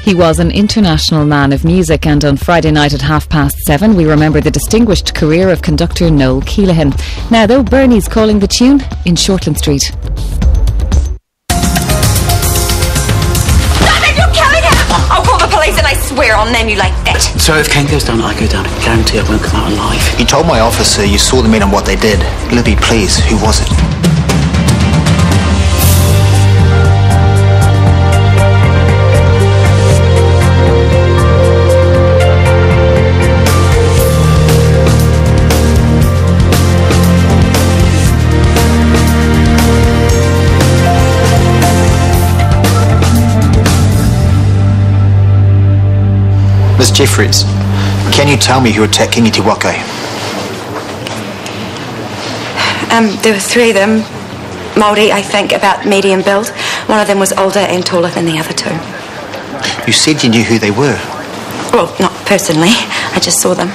He was an international man of music, and on Friday night at 7:30 we remember the distinguished career of conductor Noel Keelan. Now, though Bernie's calling the tune in Shortland Street. I'll call the police and I swear I'll name you like that. So if Kane goes down, I go down. I guarantee I won't come out alive. You told my officer you saw the men and what they did. Libby, please, who was it? Miss Jeffries, can you tell me who attacked Kingi Tiwake? There were three of them. Māori, I think, about medium build. One of them was older and taller than the other two. You said you knew who they were. Well, not personally. I just saw them.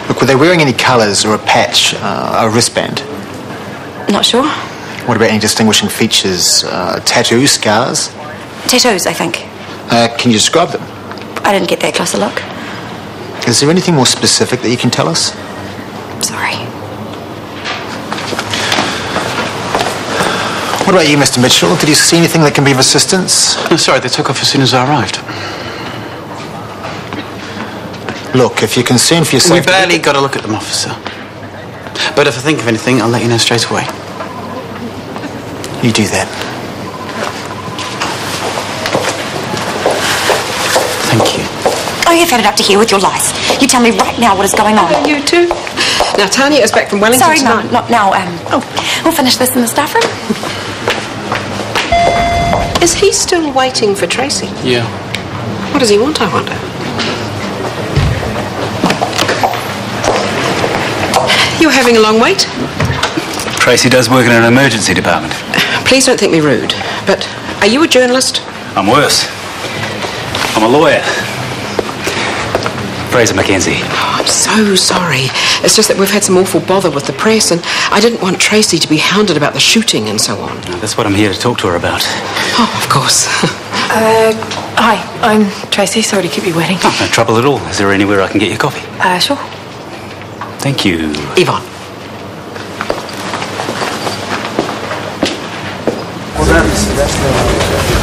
Look, were they wearing any colours or a patch, a wristband? Not sure. What about any distinguishing features? Tattoos, scars? Tattoos, I think. Can you describe them? I didn't get that close a look. Is there anything more specific that you can tell us? Sorry. What about you, Mr. Mitchell? Did you see anything that can be of assistance? Oh, sorry, they took off as soon as I arrived. Look, if you're concerned for your safety... We barely got a look at them, officer. But if I think of anything, I'll let you know straight away. You do that. Thank you. Oh, you've had it up to here with your lies. You tell me right now what is going on. You too. Now, Tanya is back from Wellington Sorry, tonight. Mum, not now. We'll finish this in the staff room. Is he still waiting for Tracy? Yeah. What does he want, I wonder? You're having a long wait? Tracy does work in an emergency department. Please don't think me rude, but are you a journalist? I'm worse. I'm a lawyer. Fraser Mackenzie. Oh, I'm so sorry. It's just that we've had some awful bother with the press, and I didn't want Tracy to be hounded about the shooting and so on. That's what I'm here to talk to her about. Oh, of course. Hi, I'm Tracy. Sorry to keep you waiting. Oh, no trouble at all. Is there anywhere I can get your coffee? Sure. Thank you. Yvonne.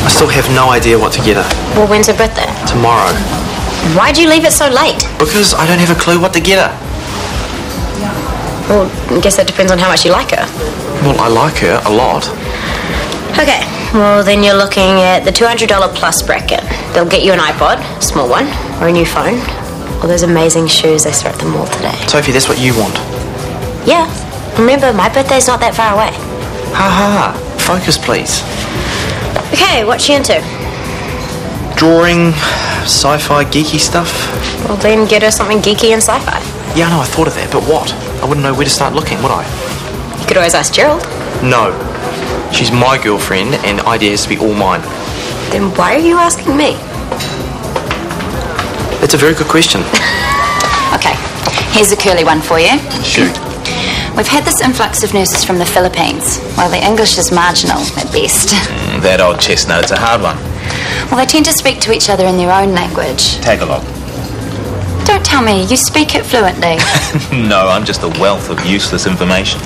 I still have no idea what to get her. Well, when's her birthday? Tomorrow. Why'd you leave it so late? Because I don't have a clue what to get her. Well, I guess that depends on how much you like her. Well, I like her a lot. Okay, well then you're looking at the $200 plus bracket. They'll get you an iPod, a small one, or a new phone, or those amazing shoes they saw at the mall today. Sophie, that's what you want. Yeah, remember my birthday's not that far away. Ha ha. Focus, please. Okay, what's she into? Drawing, sci-fi, geeky stuff. Well then get her something geeky and sci-fi. Yeah, I know, I thought of that, but what? I wouldn't know where to start looking, would I? You could always ask Gerald. No. She's my girlfriend, and the idea is to be all mine. Then why are you asking me? That's a very good question. Okay, here's a curly one for you. Shoot. We've had this influx of nurses from the Philippines. Well, the English is marginal at best. That old chestnut, it's a hard one. Well, they tend to speak to each other in their own language. Tagalog. Don't tell me, you speak it fluently. No, I'm just a wealth of useless information.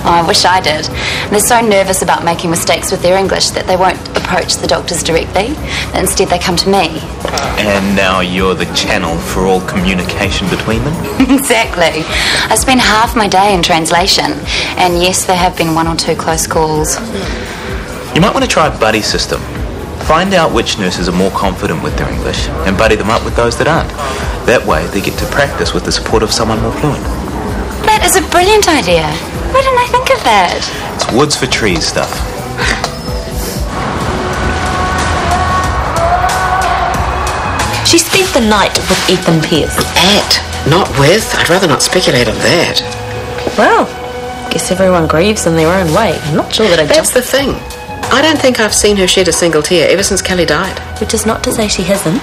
Oh, I wish I did. They're so nervous about making mistakes with their English that they won't approach the doctors directly. Instead, they come to me. And now you're the channel for all communication between them? Exactly. I spend half my day in translation. And yes, there have been one or two close calls. You might want to try a buddy system. Find out which nurses are more confident with their English and buddy them up with those that aren't. That way they get to practice with the support of someone more fluent. That is a brilliant idea. Why didn't I think of that? It's woods for trees stuff. She spent the night with Ethan Pierce. At, not with. I'd rather not speculate on that. Well, guess everyone grieves in their own way. I'm not sure that I That's the thing. I don't think I've seen her shed a single tear ever since Kelly died. Which is not to say she hasn't.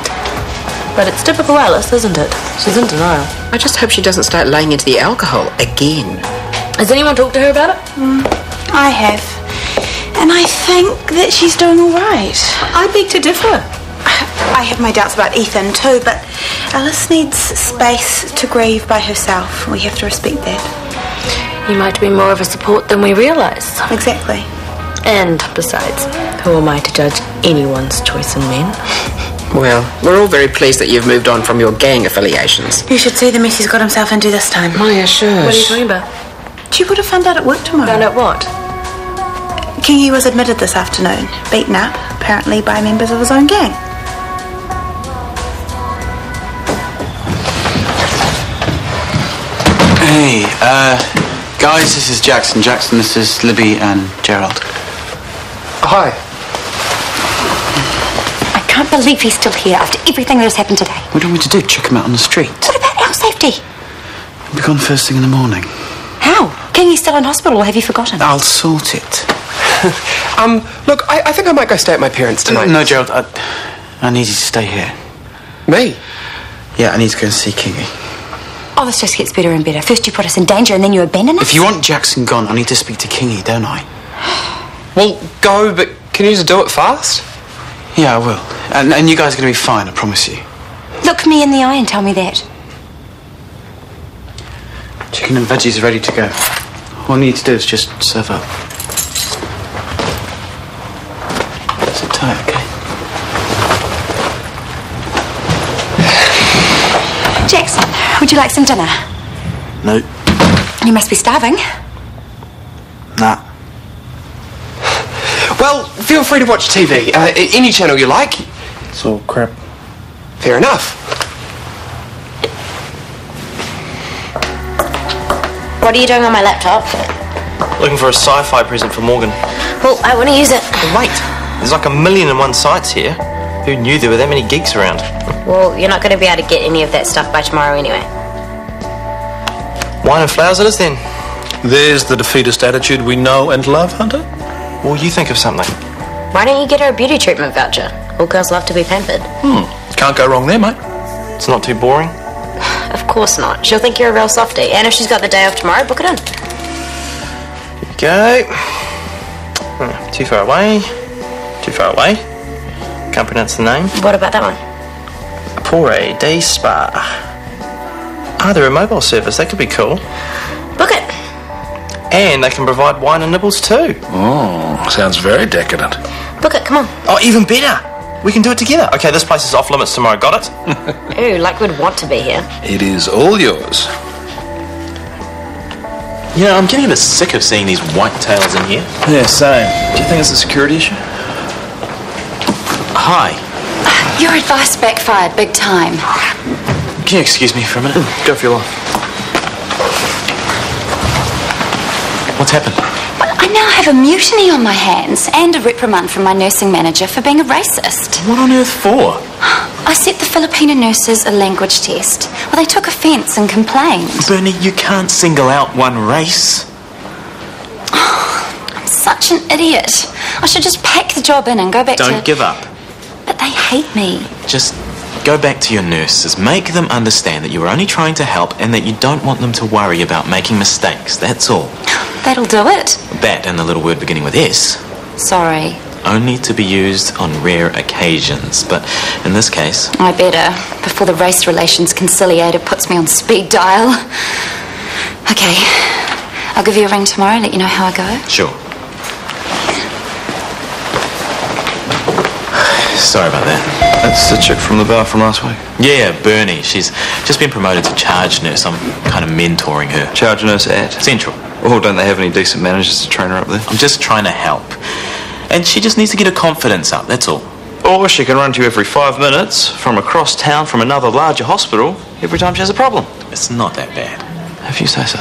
But it's typical Alice, isn't it? She's in denial. I just hope she doesn't start laying into the alcohol again. Has anyone talked to her about it? I have. And I think that she's doing all right. I beg to differ. I have my doubts about Ethan too, but Alice needs space to grieve by herself. We have to respect that. You might be more of a support than we realise. Exactly. And besides, who am I to judge anyone's choice in men? Well, we're all very pleased that you've moved on from your gang affiliations. You should see the mess he's got himself into this time. Maya, sure. What are you talking about? She would have found out at work tomorrow. Found out what? Kingy was admitted this afternoon, beaten up, apparently by members of his own gang. Hey, guys, this is Jackson. Jackson, this is Libby and Gerald. Hi. I can't believe he's still here after everything that has happened today. What do you want me to do? Chuck him out on the street? What about our safety? He'll be gone first thing in the morning. How? Kingy's still in hospital, or have you forgotten? I'll sort it. Look, I think I might go stay at my parents' tonight. No, Gerald, I need you to stay here. Me? Yeah, I need to go and see Kingy. Oh, this just gets better and better. First you put us in danger and then you abandon us? If you want Jackson gone, I need to speak to Kingy, don't I? Well, go, but can you just do it fast? Yeah, I will. And you guys are going to be fine, I promise you. Look me in the eye and tell me that. Chicken and veggies are ready to go. All I need to do is just serve up. Sit tight, okay? Jackson, would you like some dinner? No. You must be starving. Nah. Well, feel free to watch TV. Any channel you like. It's all crap. Fair enough. What are you doing on my laptop? Looking for a sci-fi present for Morgan. Well, I want to use it. Wait, there's like 1,000,001 sites here. Who knew there were that many geeks around? Well, you're not going to be able to get any of that stuff by tomorrow anyway. Wine and flowers it is then. There's the defeatist attitude we know and love, Hunter. Well, you think of something. Why don't you get her a beauty treatment voucher? All girls love to be pampered. Can't go wrong there, mate. It's not too boring. Of course not. She'll think you're a real softie. And if she's got the day off tomorrow, book it in. Go. Too far away. Too far away. Can't pronounce the name. What about that one? Pore Day Spa. They're a mobile service. That could be cool. Book it. And they can provide wine and nibbles too. Oh, sounds very decadent. Book it, come on. Oh, even better. We can do it together. Okay, this place is off limits tomorrow. Got it? Ooh, like we'd want to be here. It is all yours. You know, I'm getting a bit sick of seeing these whitetails in here. Yeah, same. Do you think it's a security issue? Hi. Your advice backfired big time. Can you excuse me for a minute? Go for your life. What's happened? Well, I now have a mutiny on my hands and a reprimand from my nursing manager for being a racist. What on earth for? I set the Filipino nurses a language test. Well, they took offence and complained. Bernie, you can't single out one race. I'm such an idiot. I should just pack the job in and go back to... Don't give up. But they hate me. Just go back to your nurses. Make them understand that you were only trying to help and that you don't want them to worry about making mistakes. That's all. That'll do it. That and the little word beginning with S. Sorry. Only to be used on rare occasions. But in this case... I better, before the race relations conciliator puts me on speed dial. Okay. I'll give you a ring tomorrow and let you know how I go. Sure. Sorry about that. That's the chick from the bar from last week. Yeah, Bernie. She's just been promoted to charge nurse. I'm kind of mentoring her. Charge nurse at Central. Oh, don't they have any decent managers to train her up there? I'm just trying to help. And she just needs to get her confidence up, that's all. Or she can run to you every 5 minutes from across town from another larger hospital every time she has a problem. It's not that bad. If you say so.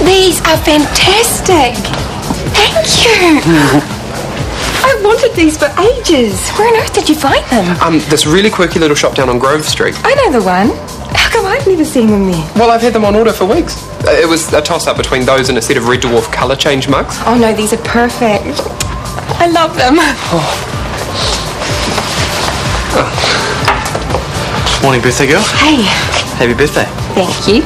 These are fantastic. Thank you. I wanted these for ages. Where on earth did you find them? This really quirky little shop down on Grove Street. I know the one. How come I've never seen them there? Well, I've had them on order for weeks. It was a toss-up between those and a set of Red Dwarf colour change mugs. Oh no, these are perfect. I love them. Oh. Morning, birthday girl. Hey. Happy birthday. Thank you.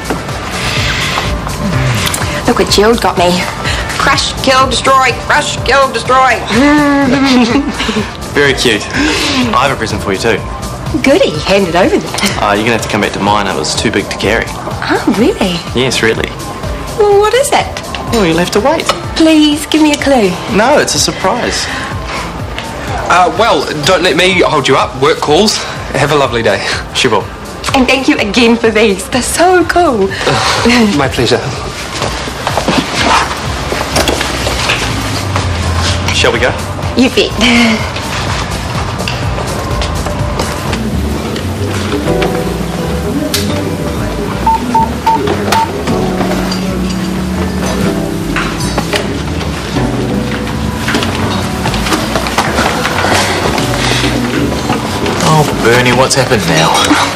Look what Gerald got me. Crush, kill, destroy. Crush, kill, destroy. Very cute. I have a present for you too. Goody. Hand it over there. You're going to have to come back to mine. It was too big to carry. Oh, really? Yes, really. Well, what is it? Oh, you'll have to wait. Please, give me a clue. No, it's a surprise. Well, don't let me hold you up. Work calls. Have a lovely day. She will. And thank you again for these. They're so cool. My pleasure. Shall we go? You bet. Oh, Bernie, what's happened now?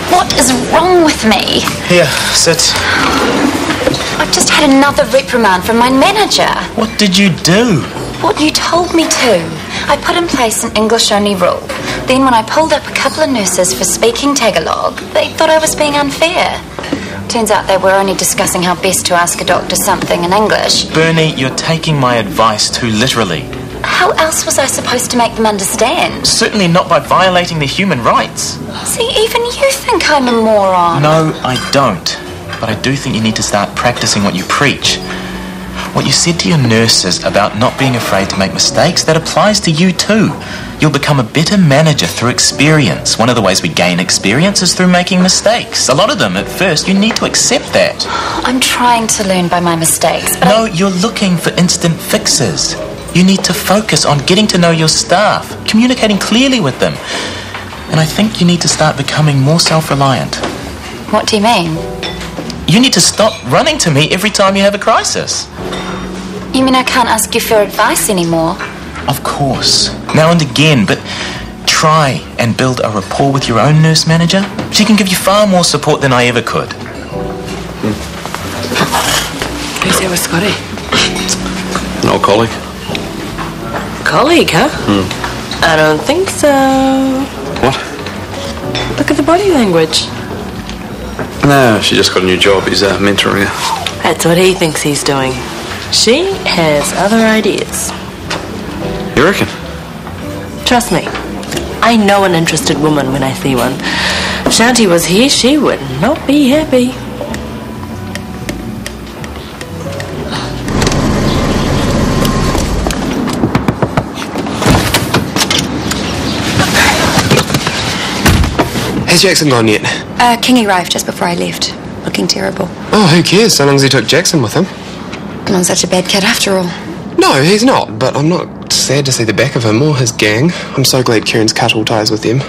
What is wrong with me? Here, sit. I've just had another reprimand from my manager. What did you do? What you told me to. I put in place an English-only rule. Then when I pulled up a couple of nurses for speaking Tagalog, they thought I was being unfair. Turns out they were only discussing how best to ask a doctor something in English. Bernie, you're taking my advice too literally. How else was I supposed to make them understand? Certainly not by violating their human rights. See, even you think I'm a moron. No, I don't. But I do think you need to start practicing what you preach. What you said to your nurses about not being afraid to make mistakes, that applies to you too. You'll become a better manager through experience. One of the ways we gain experience is through making mistakes. A lot of them at first. You need to accept that. I'm trying to learn by my mistakes, but No, you're looking for instant fixes. You need to focus on getting to know your staff, communicating clearly with them. And I think you need to start becoming more self-reliant. What do you mean? You need to stop running to me every time you have a crisis. You mean I can't ask you for advice anymore? Of course, now and again, but try and build a rapport with your own nurse manager. She can give you far more support than I ever could. Who's there with Scotty? An old colleague. Colleague, huh? I don't think so. What? Look at the body language. No, she just got a new job. He's mentoring her. That's what he thinks he's doing. She has other ideas. You reckon? Trust me, I know an interested woman when I see one. If Shanti was here, she would not be happy. Has Jackson gone yet? King arrived just before I left, looking terrible. Oh, who cares, so long as he took Jackson with him. Not such a bad kid after all. No, he's not, but I'm not sad to see the back of him or his gang. I'm so glad Kieran's cut all ties with them.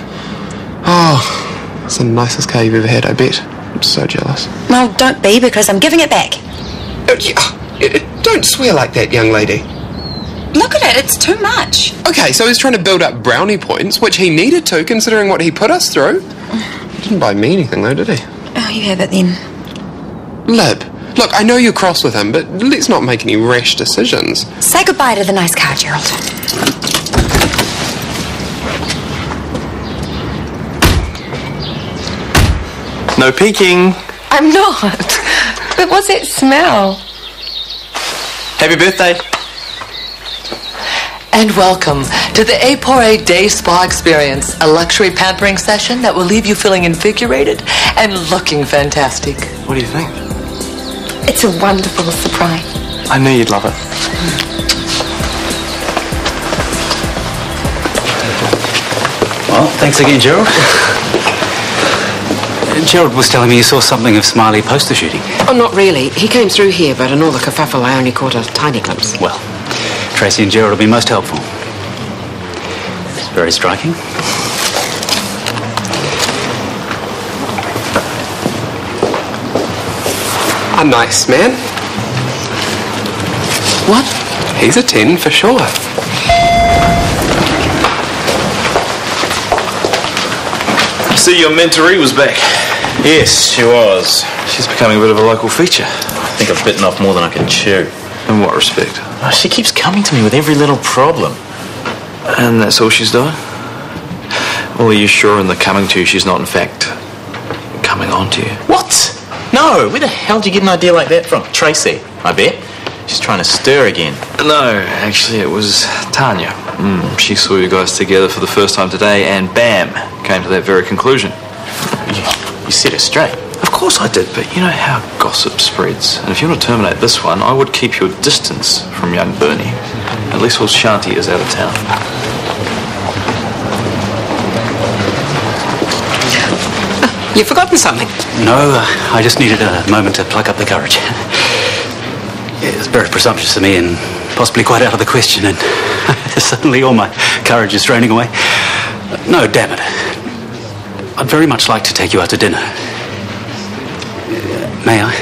Oh, it's the nicest car you've ever had, I bet. I'm so jealous. Well, don't be, because I'm giving it back. Don't swear like that, young lady. Look at it, it's too much. Okay, so he's trying to build up brownie points, which he needed to, considering what he put us through. He didn't buy me anything, though, did he? Oh, you have it then. Lib, look, I know you're cross with him, but let's not make any rash decisions. Say goodbye to the nice car, Gerald. No peeking. I'm not. But what's that smell? Happy birthday. And welcome to the Apore Day Spa Experience, a luxury pampering session that will leave you feeling invigorated and looking fantastic. What do you think? It's a wonderful surprise. I knew you'd love it. Well, thanks again, Gerald. Gerald was telling me you saw something of Smiley poster shooting. Oh, not really. He came through here, but in all the kerfuffle, I only caught a tiny glimpse. Well, Tracy and Gerald will be most helpful. Very striking. A nice man. What? He's a 10 for sure. See, your mentoree was back. Yes, she was. She's becoming a bit of a local feature. I think I've bitten off more than I can chew. In what respect? Oh, she keeps coming to me with every little problem. And that's all she's doing? Well, are you sure in the coming to she's not, in fact, onto you? What? No, where the hell did you get an idea like that from? Tracy, I bet. She's trying to stir again. No, actually it was Tanya. She saw you guys together for the first time today and bam, came to that very conclusion. You set her straight. Of course I did, but you know how gossip spreads. And if you want to terminate this one, I would keep your distance from young Bernie. At least while Shanti is out of town. You've forgotten something. No, I just needed a moment to pluck up the courage. It's very presumptuous of me and possibly quite out of the question, and suddenly all my courage is draining away. No, damn it. I'd very much like to take you out to dinner. May I?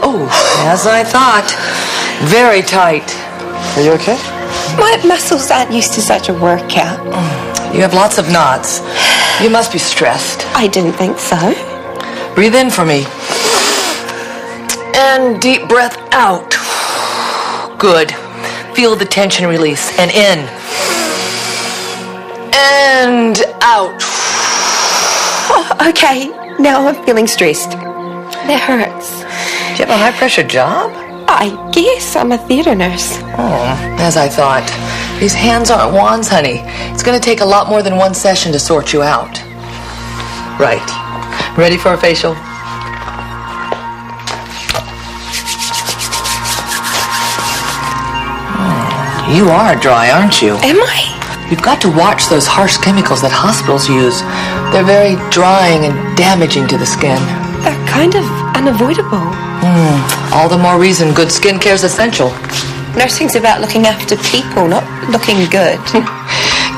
Oh, as I thought. Very tight. Are you okay? My muscles aren't used to such a workout. You have lots of knots. You must be stressed. I didn't think so. Breathe in for me. And deep breath out. Good. Feel the tension release. And in. And out. Oh, okay, now I'm feeling stressed. That hurts. Do you have a high-pressure job? I guess I'm a theatre nurse. Oh, as I thought. These hands aren't wands, honey. It's going to take a lot more than one session to sort you out. Right. Ready for a facial? You are dry, aren't you? Am I? You've got to watch those harsh chemicals that hospitals use. They're very drying and damaging to the skin. They're kind of unavoidable. All the more reason good skincare is essential. Nursing's about looking after people, not looking good.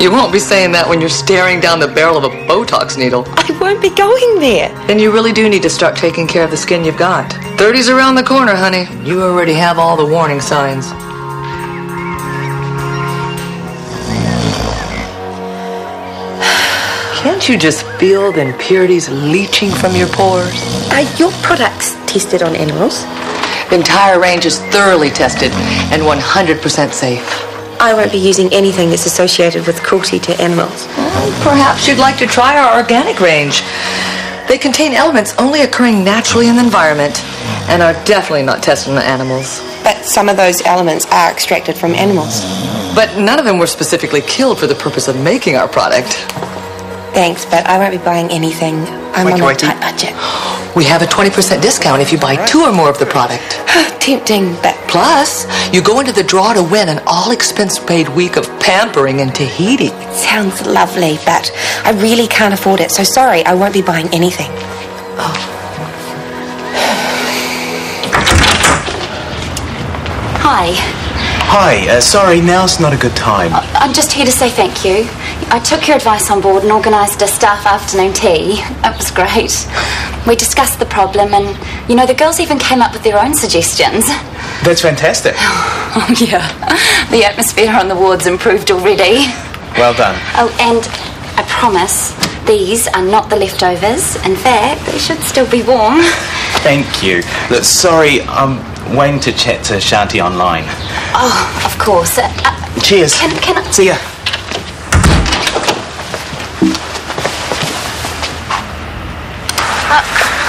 You won't be saying that when you're staring down the barrel of a Botox needle. I won't be going there. Then you really do need to start taking care of the skin you've got. 30's around the corner, honey. You already have all the warning signs. Can't you just feel the impurities leaching from your pores? Are your products tested on animals? The entire range is thoroughly tested and 100% safe. I won't be using anything that's associated with cruelty to animals. Well, perhaps you'd like to try our organic range. They contain elements only occurring naturally in the environment and are definitely not tested on animals. But some of those elements are extracted from animals. But none of them were specifically killed for the purpose of making our product. Thanks, but I won't be buying anything. I'm on a tight budget. We have a 20% discount if you buy 2 or more of the product. Tempting, but... Plus, you go into the draw to win an all-expense-paid week of pampering in Tahiti. Sounds lovely, but I really can't afford it, so sorry, I won't be buying anything. Hi. Hi, sorry, now's not a good time. I'm just here to say thank you. I took your advice on board and organised a staff afternoon tea. It was great. We discussed the problem and, you know, the girls even came up with their own suggestions. That's fantastic. Oh, yeah. The atmosphere on the wards improved already. Well done. Oh, and I promise these are not the leftovers. In fact, they should still be warm. Thank you. Look, sorry, I'm waiting to chat to Shanti online. Oh, of course. Cheers. Can I... See ya.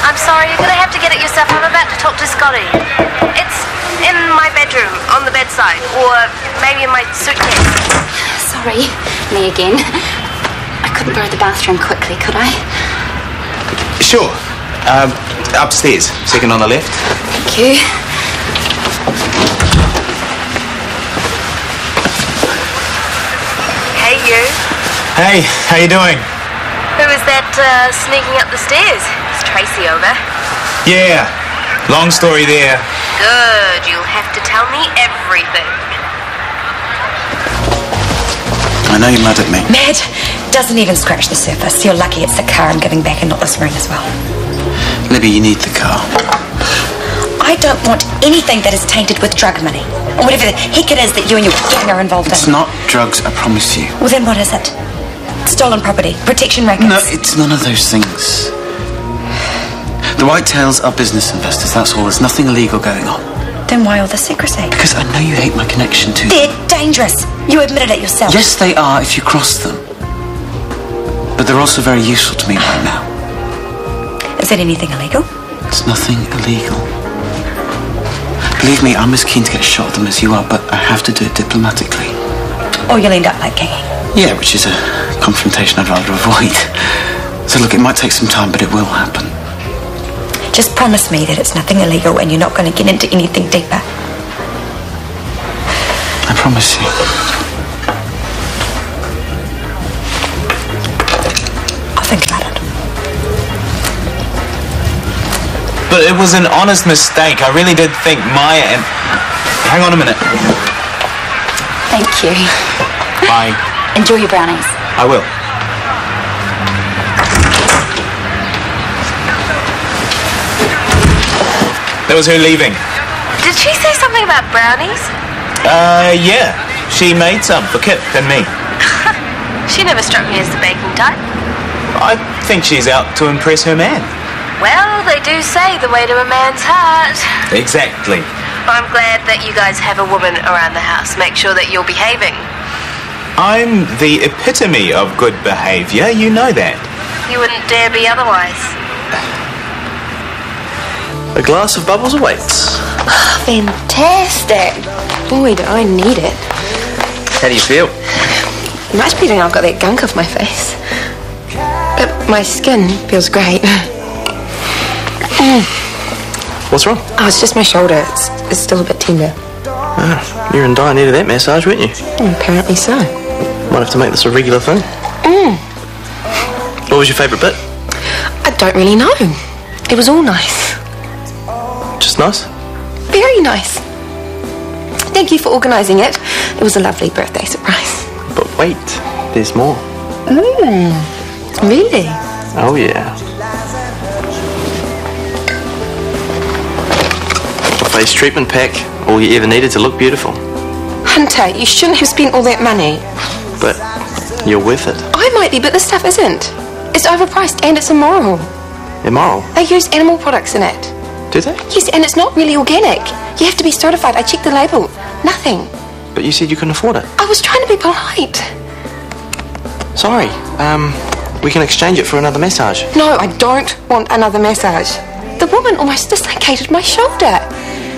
I'm sorry, you're going to have to get it yourself. I'm about to talk to Scotty. It's in my bedroom, on the bedside, or maybe in my suitcase. Sorry, me again. I couldn't borrow the bathroom quickly, could I? Sure. Upstairs, second on the left. Thank you. Hey, you. Hey, how you doing? Who is that sneaking up the stairs? Is Tracy over? Yeah, long story there. Good, you'll have to tell me everything. I know you're mad at me. Mad doesn't even scratch the surface. You're lucky it's the car I'm giving back and not this ring as well. Libby, you need the car. I don't want anything that is tainted with drug money. Or whatever the heck it is that you and your gang are involved It's in. not drugs, I promise you. Well, then what is it? Stolen property, protection rackets. No, it's none of those things. The Whitetails are business investors, that's all. There's nothing illegal going on. Then why all the secrecy? Because I know you hate my connection to them. They're dangerous. You admitted it yourself. Yes, they are if you cross them. But they're also very useful to me right now. Is it anything illegal? It's nothing illegal. Believe me, I'm as keen to get shot at them as you are, but I have to do it diplomatically. Or you'll end up like King. Yeah, which is a confrontation I'd rather avoid. So look, it might take some time, but it will happen. Just promise me that it's nothing illegal and you're not going to get into anything deeper. I promise you. I'll think about it. But it was an honest mistake. I really did think Maya and... Hang on a minute. Thank you. Bye. Enjoy your brownies. I will. That was her leaving. Did she say something about brownies? Yeah. She made some for Kip and me. She never struck me as the baking type. I think she's out to impress her man. Well, they do say the way to a man's heart. Exactly. I'm glad that you guys have a woman around the house. Make sure that you're behaving. I'm the epitome of good behaviour. You know that. You wouldn't dare be otherwise. A glass of bubbles awaits. Fantastic. Boy, do I need it. How do you feel? Much better now I've got that gunk off my face. But my skin feels great. What's wrong? Oh, it's just my shoulder. It's still a bit tender. Oh, you're in dire need of that massage, weren't you? Apparently so. Might have to make this a regular thing. What was your favourite bit? I don't really know. It was all nice. Just nice? Very nice. Thank you for organising it. It was a lovely birthday surprise. But wait, there's more. Really? Oh, yeah. A face treatment pack. All you ever needed to look beautiful. Hunter, you shouldn't have spent all that money. But you're worth it. I might be, but this stuff isn't. It's overpriced and it's immoral. Immoral? They use animal products in it. Do they? Yes, and it's not really organic. You have to be certified. I checked the label. Nothing. But you said you couldn't afford it. I was trying to be polite. Sorry. We can exchange it for another massage. No, I don't want another massage. The woman almost dislocated my shoulder.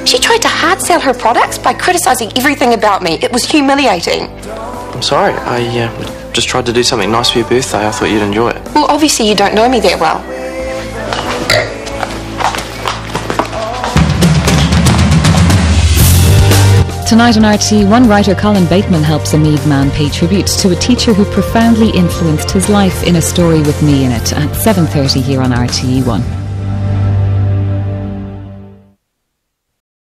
She tried to hard sell her products by criticising everything about me. It was humiliating. I'm sorry. I just tried to do something nice for your birthday. I thought you'd enjoy it. Well, obviously you don't know me that well. Tonight on RTE1, writer Colin Bateman helps a Meath man pay tribute to a teacher who profoundly influenced his life in a story with me in it at 7:30 here on RTE1.